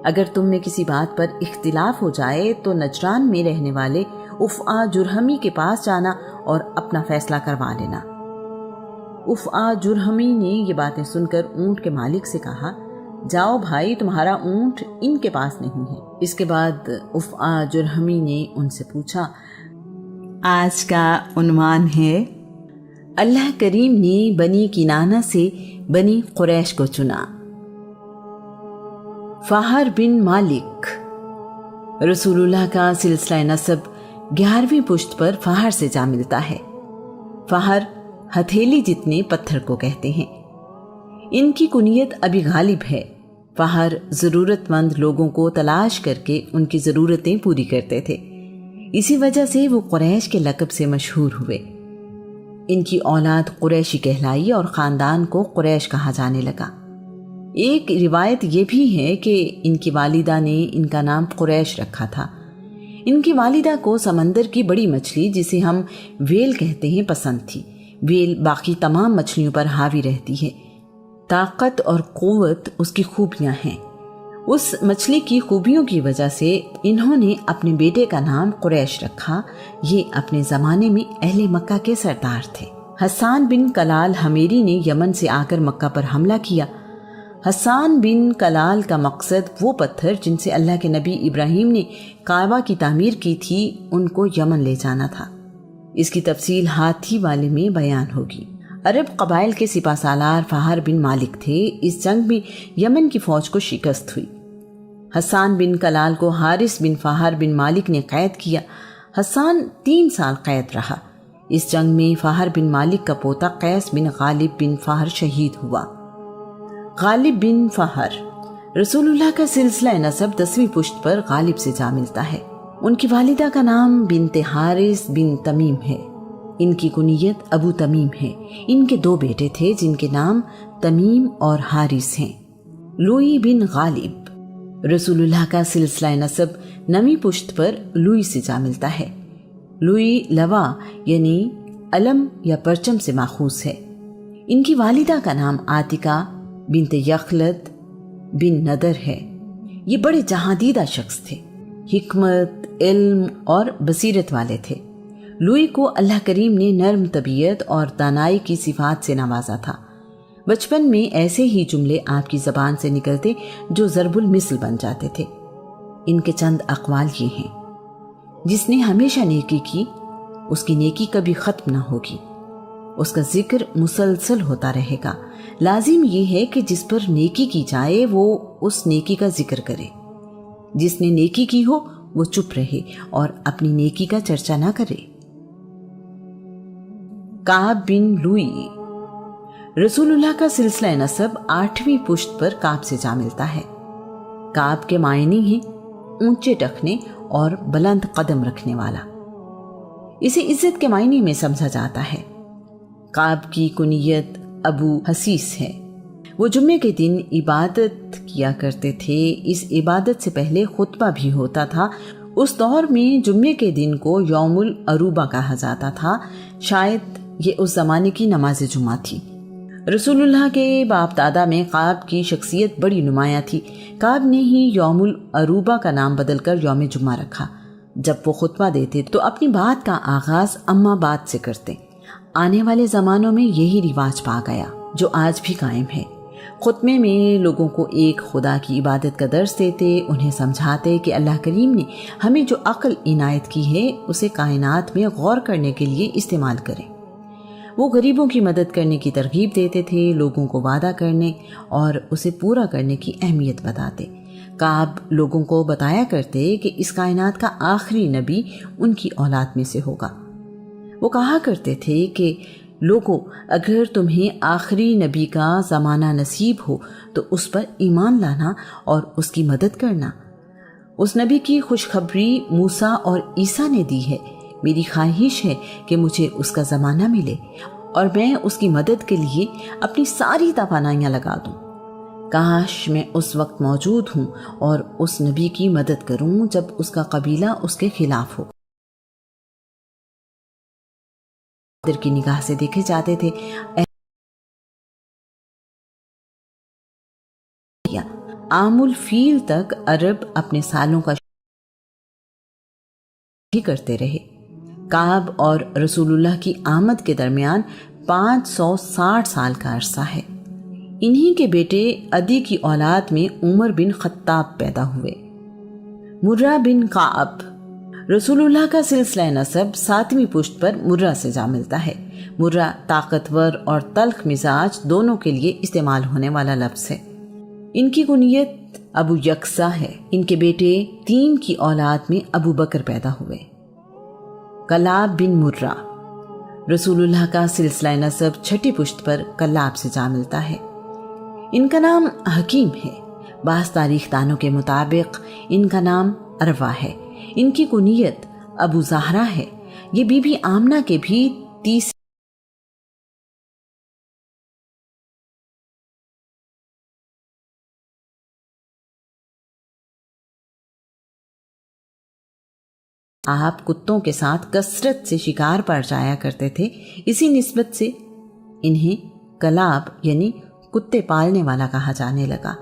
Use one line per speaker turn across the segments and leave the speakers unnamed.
اگر تم میں کسی بات پر اختلاف ہو جائے تو نجران میں رہنے والے افعا جرہمی کے پاس جانا اور اپنا فیصلہ کروا لینا۔ افعا جرہمی نے یہ باتیں سن کر اونٹ کے مالک سے کہا، جاؤ بھائی، تمہارا اونٹ ان کے پاس نہیں ہے۔ اس کے بعد افعا جرہمی نے ان سے پوچھا، آج کا عنوان ہے اللہ کریم نے بنی کنانہ سے بنی قریش کو چنا۔ فہر بن مالک۔ رسول اللہ کا سلسلہ نسب 11ویں پشت پر فہر سے جا ملتا ہے۔ فہر ہتھیلی جتنے پتھر کو کہتے ہیں۔ ان کی کنیت ابی غالب ہے۔ فہر ضرورت مند لوگوں کو تلاش کر کے ان کی ضرورتیں پوری کرتے تھے، اسی وجہ سے وہ قریش کے لقب سے مشہور ہوئے۔ ان کی اولاد قریشی کہلائی اور خاندان کو قریش کہا جانے لگا۔ ایک روایت یہ بھی ہے کہ ان کی والدہ نے ان کا نام قریش رکھا تھا۔ ان کی والدہ کو سمندر کی بڑی مچھلی جسے ہم ویل کہتے ہیں پسند تھی۔ ویل باقی تمام مچھلیوں پر حاوی رہتی ہے۔ طاقت اور قوت اس کی خوبیاں ہیں۔ اس مچھلی کی خوبیوں کی وجہ سے انہوں نے اپنے بیٹے کا نام قریش رکھا۔ یہ اپنے زمانے میں اہل مکہ کے سردار تھے۔ حسان بن کلال حمیری نے یمن سے آ کر مکہ پر حملہ کیا۔ حسان بن کلال کا مقصد وہ پتھر جن سے اللہ کے نبی ابراہیم نے کعبہ کی تعمیر کی تھی ان کو یمن لے جانا تھا۔ اس کی تفصیل ہاتھی والے میں بیان ہوگی۔ عرب قبائل کے سپہ سالار فہر بن مالک تھے۔ اس جنگ میں یمن کی فوج کو شکست ہوئی۔ حسان بن کلال کو حارث بن فہر بن مالک نے قید کیا۔ حسان 3 سال قید رہا۔ اس جنگ میں فہر بن مالک کا پوتا قیس بن غالب بن فہر شہید ہوا۔ غالب بن فہر۔ رسول اللہ کا سلسلہ نسب 10ویں پشت پر غالب سے جا ملتا ہے۔ ان کی والدہ کا نام بنت حارث بن تمیم ہے۔ ان کی کنیت ابو تمیم ہے۔ ان کے 2 بیٹے تھے جن کے نام تمیم اور حارث ہیں۔ لوئی بن غالب۔ رسول اللہ کا سلسلہ نسب 9ویں پشت پر لوئی سے جا ملتا ہے۔ لوئی لوا یعنی علم یا پرچم سے ماخوذ ہے۔ ان کی والدہ کا نام عاتکہ بنت یخلد بن ندر ہے۔ یہ بڑے جہاندیدہ شخص تھے، حکمت، علم اور بصیرت والے تھے۔ لوئی کو اللہ کریم نے نرم طبیعت اور دانائی کی صفات سے نوازا تھا۔ بچپن میں ایسے ہی جملے آپ کی زبان سے نکلتے جو ضرب المثل بن جاتے تھے۔ ان کے چند اقوال یہ ہیں، جس نے ہمیشہ نیکی کی اس کی نیکی کبھی ختم نہ ہوگی، اس کا ذکر مسلسل ہوتا رہے گا۔ لازم یہ ہے کہ جس پر نیکی کی جائے وہ اس نیکی کا ذکر کرے، جس نے نیکی کی ہو وہ چپ رہے اور اپنی نیکی کا چرچا نہ کرے۔ کعب بن لوئی۔ رسول اللہ کا سلسلہ نسب 8ویں پشت پر کعب سے جا ملتا ہے۔ کعب کے معنی ہیں اونچے ٹخنے اور بلند قدم رکھنے والا۔ اسے عزت کے معنی میں سمجھا جاتا ہے۔ کعب کی کنیت ابو حسیس ہے۔ وہ جمعے کے دن عبادت کیا کرتے تھے۔ اس عبادت سے پہلے خطبہ بھی ہوتا تھا۔ اس دور میں جمعے کے دن کو یوم العروبہ کہا جاتا تھا۔ شاید یہ اس زمانے کی نماز جمعہ تھی۔ رسول اللہ کے باپ دادا میں کعب کی شخصیت بڑی نمایاں تھی۔ کعب نے ہی یوم العروبہ کا نام بدل کر یوم جمعہ رکھا۔ جب وہ خطبہ دیتے تو اپنی بات کا آغاز اما بات سے کرتے۔ آنے والے زمانوں میں یہی رواج پا گیا جو آج بھی قائم ہے۔ خطبے میں لوگوں کو ایک خدا کی عبادت کا درس دیتے، انہیں سمجھاتے کہ اللہ کریم نے ہمیں جو عقل عنایت کی ہے اسے کائنات میں غور کرنے کے لیے استعمال کریں۔ وہ غریبوں کی مدد کرنے کی ترغیب دیتے تھے، لوگوں کو وعدہ کرنے اور اسے پورا کرنے کی اہمیت بتاتے۔ کعب لوگوں کو بتایا کرتے کہ اس کائنات کا آخری نبی ان کی اولاد میں سے ہوگا۔ وہ کہا کرتے تھے کہ لوگو، اگر تمہیں آخری نبی کا زمانہ نصیب ہو تو اس پر ایمان لانا اور اس کی مدد کرنا۔ اس نبی کی خوشخبری موسیٰ اور عیسیٰ نے دی ہے۔ میری خواہش ہے کہ مجھے اس کا زمانہ ملے اور میں اس کی مدد کے لیے اپنی ساری توانائیاں لگا دوں۔ کاش میں اس وقت موجود ہوں اور اس نبی کی مدد کروں جب اس کا قبیلہ اس کے خلاف ہو۔ کی نگاہ سے دیکھے جاتے تھے۔ عام الفیل تک عرب اپنے سالوں کا ہی کرتے رہے۔ کعب اور رسول اللہ کی آمد کے درمیان 560 سال کا عرصہ ہے۔ انہی کے بیٹے عدی کی اولاد میں عمر بن خطاب پیدا ہوئے۔ مرہ بن کعب، رسول اللہ کا سلسلہ نسب 7ویں پشت پر مرہ سے جا ملتا ہے۔ مرہ طاقتور اور تلخ مزاج دونوں کے لیے استعمال ہونے والا لفظ ہے۔ ان کی کنیت ابو یکسا ہے۔ ان کے بیٹے 3 کی اولاد میں ابو بکر پیدا ہوئے۔ کلاب بن مرہ، رسول اللہ کا سلسلہ نسب 6 پشت پر کلاب سے جا ملتا ہے۔ ان کا نام حکیم ہے۔ بعض تاریخ دانوں کے مطابق ان کا نام اروا ہے۔ ان کی کنیت ابو زہرا ہے۔ یہ بی بی آمنہ کے بھی 30 آپ کتوں کے ساتھ کثرت سے شکار پر جایا کرتے تھے، اسی نسبت سے انہیں کلاب یعنی کتے پالنے والا کہا جانے لگا۔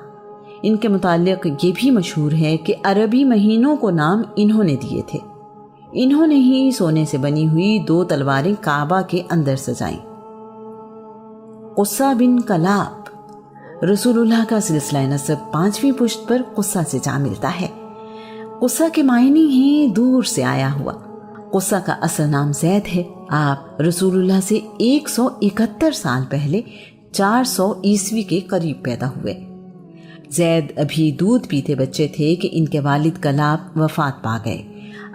ان کے متعلق یہ بھی مشہور ہے کہ عربی مہینوں کو نام انہوں نے دیے تھے۔ انہوں نے ہی سونے سے بنی ہوئی 2 تلواریں کعبہ کے اندر سجائیں۔ قصہ بن کلاب، رسول اللہ کا سلسلہ نسب 5ویں پشت پر قصہ سے جا ملتا ہے۔ قصہ کے معنی ہیں دور سے آیا ہوا۔ قصہ کا اصل نام زید ہے۔ آپ رسول اللہ سے 171 سال پہلے 400 عیسوی کے قریب پیدا ہوئے۔ زید ابھی دودھ پیتے بچے تھے کہ ان کے والد کلاب وفات پا گئے۔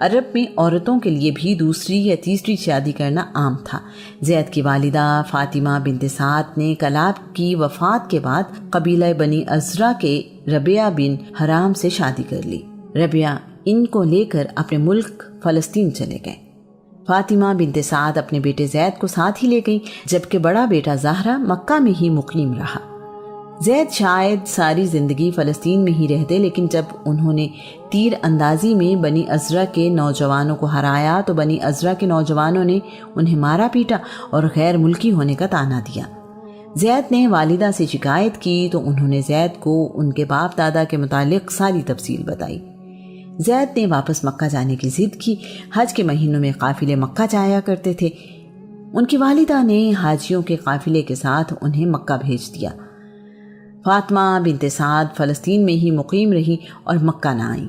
عرب میں عورتوں کے لیے بھی 2 یا 3 شادی کرنا عام تھا۔ زید کی والدہ فاطمہ بنت سعد نے کلاب کی وفات کے بعد قبیلہ بنی ازرع کے ربیعہ بن حرام سے شادی کر لی۔ ربیعہ ان کو لے کر اپنے ملک فلسطین چلے گئے۔ فاطمہ بنت سعد اپنے بیٹے زید کو ساتھ ہی لے گئیں، جبکہ بڑا بیٹا زہرہ مکہ میں ہی مقیم رہا۔ زید شاید ساری زندگی فلسطین میں ہی رہتے، لیکن جب انہوں نے تیر اندازی میں بنی ازرع کے نوجوانوں کو ہرایا تو بنی ازرع کے نوجوانوں نے انہیں مارا پیٹا اور غیر ملکی ہونے کا طعنہ دیا۔ زید نے والدہ سے شکایت کی تو انہوں نے زید کو ان کے باپ دادا کے متعلق ساری تفصیل بتائی۔ زید نے واپس مکہ جانے کی ضد کی۔ حج کے مہینوں میں قافلے مکہ جایا کرتے تھے۔ ان کی والدہ نے حاجیوں کے قافلے کے ساتھ انہیں مکہ بھیج دیا۔ فاطمہ بنت سعد فلسطین میں ہی مقیم رہی اور مکہ نہ آئیں۔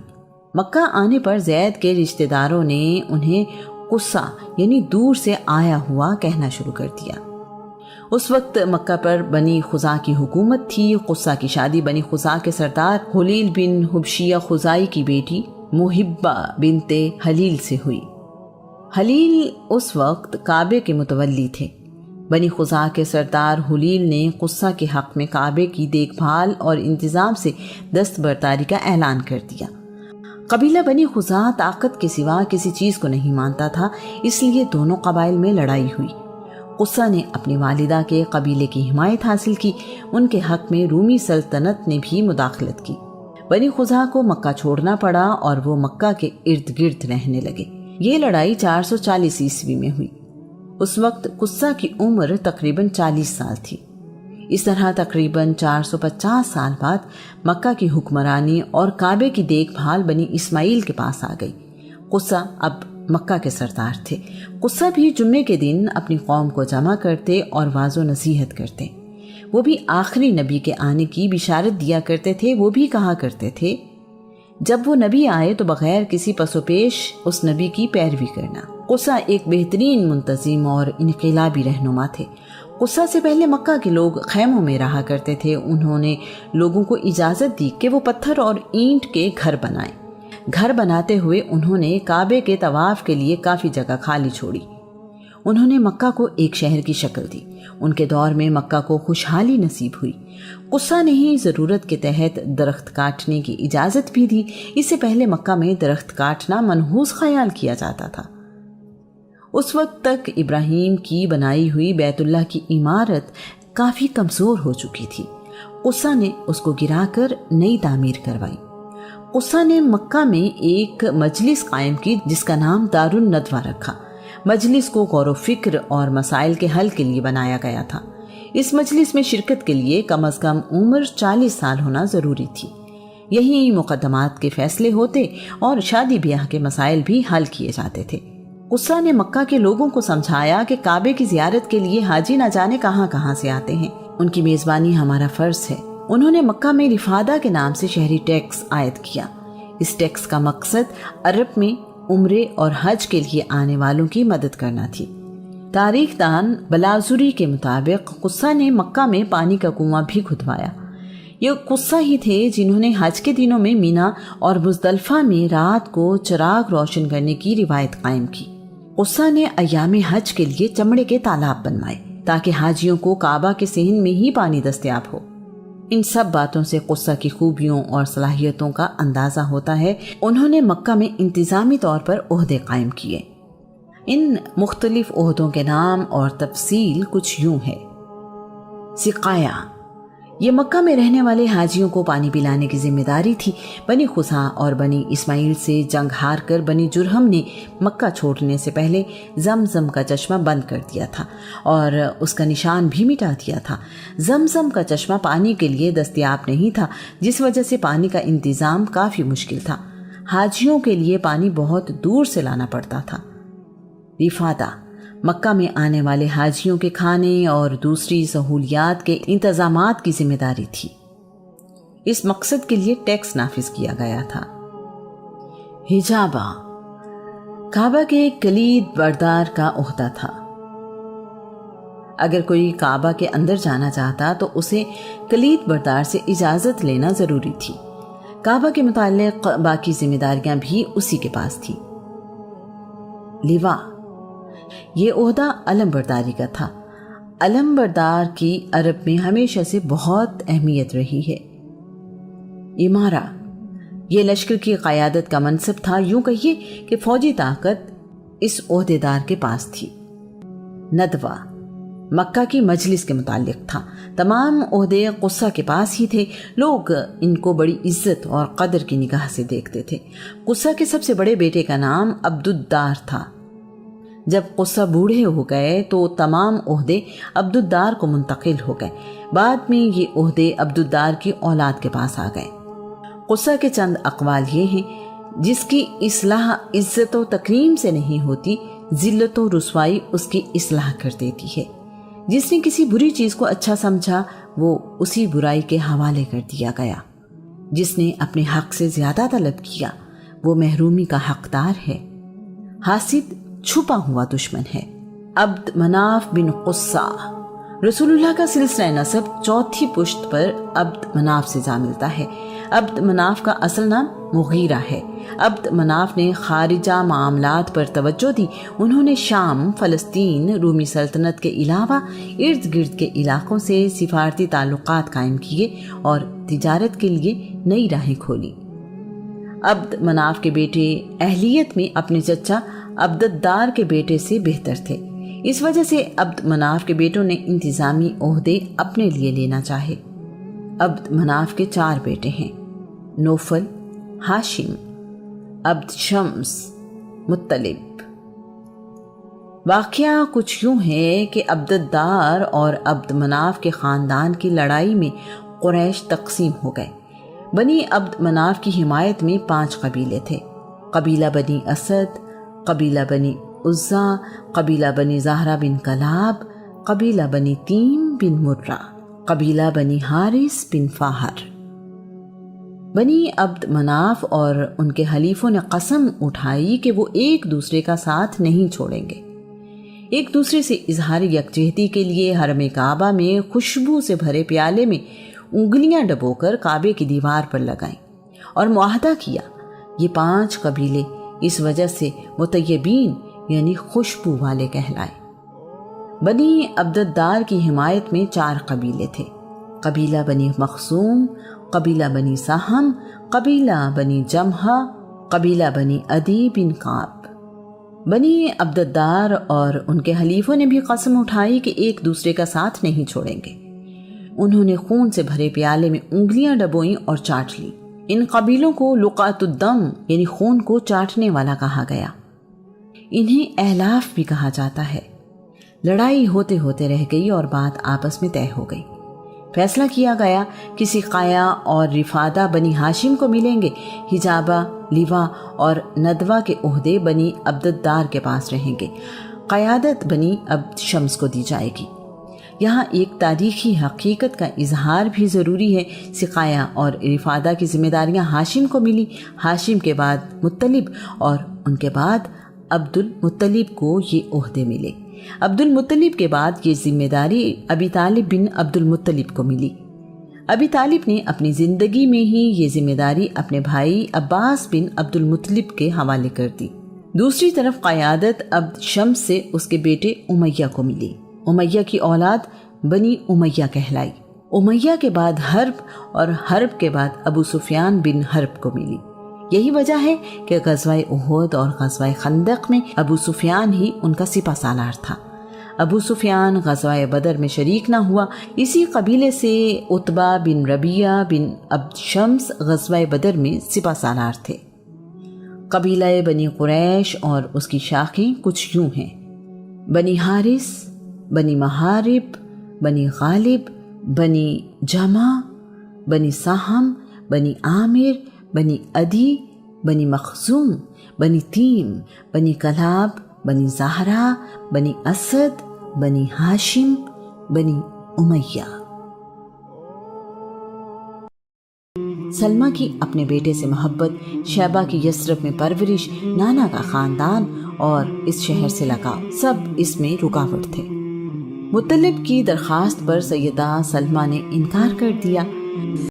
مکہ آنے پر زید کے رشتہ داروں نے انہیں قصہ یعنی دور سے آیا ہوا کہنا شروع کر دیا۔ اس وقت مکہ پر بنی خزاع کی حکومت تھی۔ قصہ کی شادی بنی خزاع کے سردار حلیل بن حبشیہ خزاعی کی بیٹی محبہ بنت حلیل سے ہوئی۔ حلیل اس وقت کعبے کے متولی تھے۔ بنی خزاع کے سردار حلیل نے قصہ کے حق میں کعبے کی دیکھ بھال اور انتظام سے دستبرداری کا اعلان کر دیا۔ قبیلہ بنی خزاع طاقت کے سوا کسی چیز کو نہیں مانتا تھا، اس لیے دونوں قبائل میں لڑائی ہوئی۔ قصہ نے اپنی والدہ کے قبیلے کی حمایت حاصل کی۔ ان کے حق میں رومی سلطنت نے بھی مداخلت کی۔ بنی خزاع کو مکہ چھوڑنا پڑا اور وہ مکہ کے ارد گرد رہنے لگے۔ یہ لڑائی 440 عیسوی میں ہوئی۔ اس وقت قصہ کی عمر تقریباً 40 سال تھی۔ اس طرح تقریباً 450 سال بعد مکہ کی حکمرانی اور کعبے کی دیکھ بھال بنی اسماعیل کے پاس آ گئی۔ قصہ اب مکہ کے سردار تھے۔ قصہ بھی جمعے کے دن اپنی قوم کو جمع کرتے اور واعظ و نصیحت کرتے۔ وہ بھی آخری نبی کے آنے کی بشارت دیا کرتے تھے۔ وہ بھی کہا کرتے تھے، جب وہ نبی آئے تو بغیر کسی پس و پیش اس نبی کی پیروی کرنا۔ قصہ ایک بہترین منتظم اور انقلابی رہنما تھے۔ قصہ سے پہلے مکہ کے لوگ خیموں میں رہا کرتے تھے۔ انہوں نے لوگوں کو اجازت دی کہ وہ پتھر اور اینٹ کے گھر بنائیں۔ گھر بناتے ہوئے انہوں نے کعبے کے طواف کے لیے کافی جگہ خالی چھوڑی۔ انہوں نے مکہ کو ایک شہر کی شکل دی۔ ان کے دور میں مکہ کو خوشحالی نصیب ہوئی۔ قصہ نے ہی ضرورت کے تحت درخت کاٹنے کی اجازت بھی دی۔ اس سے پہلے مکہ میں درخت کاٹنا منحوس خیال کیا جاتا تھا۔ اس وقت تک ابراہیم کی بنائی ہوئی بیت اللہ کی عمارت کافی کمزور ہو چکی تھی۔ قصہ نے اس کو گرا کر نئی تعمیر کروائی۔ قصہ نے مکہ میں ایک مجلس قائم کی جس کا نام دار الندوہ رکھا۔ مجلس کو غور و فکر اور مسائل کے حل کے لیے بنایا گیا تھا۔ اس مجلس میں شرکت کے لیے کم از کم عمر 40 سال ہونا ضروری تھی۔ یہی مقدمات کے فیصلے ہوتے اور شادی بیاہ کے مسائل بھی حل کیے جاتے تھے۔ قصہ نے مکہ کے لوگوں کو سمجھایا کہ کعبے کی زیارت کے لیے حاجی نہ جانے کہاں کہاں سے آتے ہیں، ان کی میزبانی ہمارا فرض ہے۔ انہوں نے مکہ میں رفادہ کے نام سے شہری ٹیکس عائد کیا۔ اس ٹیکس کا مقصد عرب میں عمرے اور حج کے لیے آنے والوں کی مدد کرنا تھی۔ تاریخ دان بلازوری کے مطابق قصہ نے مکہ میں پانی کا کنواں بھی کھدوایا۔ یہ قصہ ہی تھے جنہوں نے حج کے دنوں میں مینا اور مزدلفہ میں رات کو چراغ روشن کرنے کی روایت قائم کی۔ قصہ نے ایام حج کے لیے چمڑے کے تالاب بنوائے تاکہ حاجیوں کو کعبہ کے صحن میں ہی پانی دستیاب ہو۔ ان سب باتوں سے قصہ کی خوبیوں اور صلاحیتوں کا اندازہ ہوتا ہے۔ انہوں نے مکہ میں انتظامی طور پر عہدے قائم کیے۔ ان مختلف عہدوں کے نام اور تفصیل کچھ یوں ہے۔ سقایا، یہ مکہ میں رہنے والے حاجیوں کو پانی پلانے کی ذمہ داری تھی۔ بنی خزاع اور بنی اسماعیل سے جنگ ہار کر بنی جرہم نے مکہ چھوڑنے سے پہلے زمزم کا چشمہ بند کر دیا تھا اور اس کا نشان بھی مٹا دیا تھا۔ زمزم کا چشمہ پانی کے لیے دستیاب نہیں تھا، جس وجہ سے پانی کا انتظام کافی مشکل تھا۔ حاجیوں کے لیے پانی بہت دور سے لانا پڑتا تھا۔ رفادہ، مکہ میں آنے والے حاجیوں کے کھانے اور دوسری سہولیات کے انتظامات کی ذمہ داری تھی۔ اس مقصد کے لیے ٹیکس نافذ کیا گیا تھا۔ حجابہ، کعبہ کے کلید بردار کا عہدہ تھا۔ اگر کوئی کعبہ کے اندر جانا چاہتا تو اسے کلید بردار سے اجازت لینا ضروری تھی۔ کعبہ کے متعلق باقی ذمہ داریاں بھی اسی کے پاس تھی۔ لواء، یہ عہدہ علم برداری کا تھا۔ علم بردار کی عرب میں ہمیشہ سے بہت اہمیت رہی ہے۔ امارہ، یہ لشکر کی قیادت کا منصب تھا، یوں کہیے کہ فوجی طاقت اس عہدیدار کے پاس تھی۔ ندوہ، مکہ کی مجلس کے متعلق تھا۔ تمام عہدے قصہ کے پاس ہی تھے۔ لوگ ان کو بڑی عزت اور قدر کی نگاہ سے دیکھتے تھے۔ قصہ کے سب سے بڑے بیٹے کا نام عبدالدار تھا۔ جب قصہ بوڑھے ہو گئے تو تمام عہدے عبدالدار کو منتقل ہو گئے۔ بعد میں یہ عہدے عبدالدار کی اولاد کے پاس آ گئے۔ قصہ کے چند اقوال یہ ہیں: جس کی اصلاح عزت و تکریم سے نہیں ہوتی، ذلت و رسوائی اس کی اصلاح کر دیتی ہے۔ جس نے کسی بری چیز کو اچھا سمجھا، وہ اسی برائی کے حوالے کر دیا گیا۔ جس نے اپنے حق سے زیادہ طلب کیا، وہ محرومی کا حقدار ہے۔ حاسد چھپا ہوا دشمن ہے۔ عبد مناف بن قصہ، رسول اللہ کا سلسلہ نسب چوتھی پشت پر عبد مناف سے جا ملتا ہے۔ عبد مناف کا اصل نام مغیرہ ہے۔ عبد مناف نے خارجہ معاملات پر توجہ دی۔ انہوں نے شام، فلسطین، رومی سلطنت کے علاوہ ارد گرد کے علاقوں سے سفارتی تعلقات قائم کیے اور تجارت کے لیے نئی راہیں کھولی۔ عبد مناف کے بیٹے اہلیت میں اپنے چچا عبدالدار کے بیٹے سے بہتر تھے۔ اس وجہ سے عبد مناف کے بیٹوں نے انتظامی عہدے اپنے لیے لینا چاہے۔ عبد مناف کے 4 بیٹے ہیں: نوفل، ہاشم، عبد شمس، مطلب۔ واقعہ کچھ یوں ہے کہ عبدالدار اور عبد مناف کے خاندان کی لڑائی میں قریش تقسیم ہو گئے۔ بنی عبد مناف کی حمایت میں 5 قبیلے تھے: قبیلہ بنی اسد، قبیلہ بنی عزا، قبیلہ بنی زہرہ بن کلاب، قبیلہ بنی تیم بن مرہ، قبیلہ بنی حارث بن فاہر۔ بنی عبد مناف اور ان کے حلیفوں نے قسم اٹھائی کہ وہ ایک دوسرے کا ساتھ نہیں چھوڑیں گے۔ ایک دوسرے سے اظہار یکجہتی کے لیے حرم کعبہ میں خوشبو سے بھرے پیالے میں انگلیاں ڈبو کر کعبے کی دیوار پر لگائیں اور معاہدہ کیا۔ یہ 5 قبیلے اس وجہ سے مطیبین یعنی خوشبو والے کہلائے۔ بنی عبدالدار کی حمایت میں 4 قبیلے تھے: قبیلہ بنی مخزوم، قبیلہ بنی سہم، قبیلہ بنی جمحہ، قبیلہ بنی عدی بن کعب۔ بنی عبدالدار اور ان کے حلیفوں نے بھی قسم اٹھائی کہ ایک دوسرے کا ساتھ نہیں چھوڑیں گے۔ انہوں نے خون سے بھرے پیالے میں انگلیاں ڈبوئیں اور چاٹ لی۔ ان قبیلوں کو لقات الدم یعنی خون کو چاٹنے والا کہا گیا۔ انہیں احلاف بھی کہا جاتا ہے۔ لڑائی ہوتے ہوتے رہ گئی اور بات آپس میں طے ہو گئی۔ فیصلہ کیا گیا کہ سقایا اور رفادہ بنی ہاشم کو ملیں گے، حجابہ، لیوا اور ندوہ کے عہدے بنی عبدالدار کے پاس رہیں گے، قیادت بنی عبد شمس کو دی جائے گی۔ یہاں ایک تاریخی حقیقت کا اظہار بھی ضروری ہے۔ سقایا اور رفادہ کی ذمہ داریاں ہاشم کو ملی، ہاشم کے بعد مطلب اور ان کے بعد عبد المطلب کو یہ عہدے ملے۔ عبد المطلب کے بعد یہ ذمہ داری ابی طالب بن عبد المطلب کو ملی۔ ابی طالب نے اپنی زندگی میں ہی یہ ذمہ داری اپنے بھائی عباس بن عبد المطلب کے حوالے کر دی۔ دوسری طرف قیادت عبد شمس سے اس کے بیٹے امیہ کو ملی۔ امیہ کی اولاد بنی امیہ کہلائی۔ امیہ کے بعد حرب اور حرب کے بعد ابو سفیان بن حرب کو ملی۔ یہی وجہ ہے کہ غزوہ احد اور غزوہ خندق میں ابو سفیان ہی ان کا سپہ سالار تھا۔ ابو سفیان غزوہ بدر میں شریک نہ ہوا۔ اسی قبیلے سے عتبہ بن ربیعہ بن عبد شمس غزوہ بدر میں سپہ سالار تھے۔ قبیلہ بنی قریش اور اس کی شاخیں کچھ یوں ہیں: بنی حارث، بنی محارب، بنی غالب، بنی جمع، بنی سہم، بنی عامر، بنی عدی، بنی مخزوم، بنی تیم، بنی کلاب، بنی زہرا، بنی اسد، بنی ہاشم، بنی امیہ۔ سلمہ کی اپنے بیٹے سے محبت، شیبہ کی یثرب میں پرورش، نانا کا خاندان اور اس شہر سے لگاؤ، سب اس میں رکاوٹ تھے۔ مطلب کی درخواست پر سیدہ سلمہ نے انکار کر دیا۔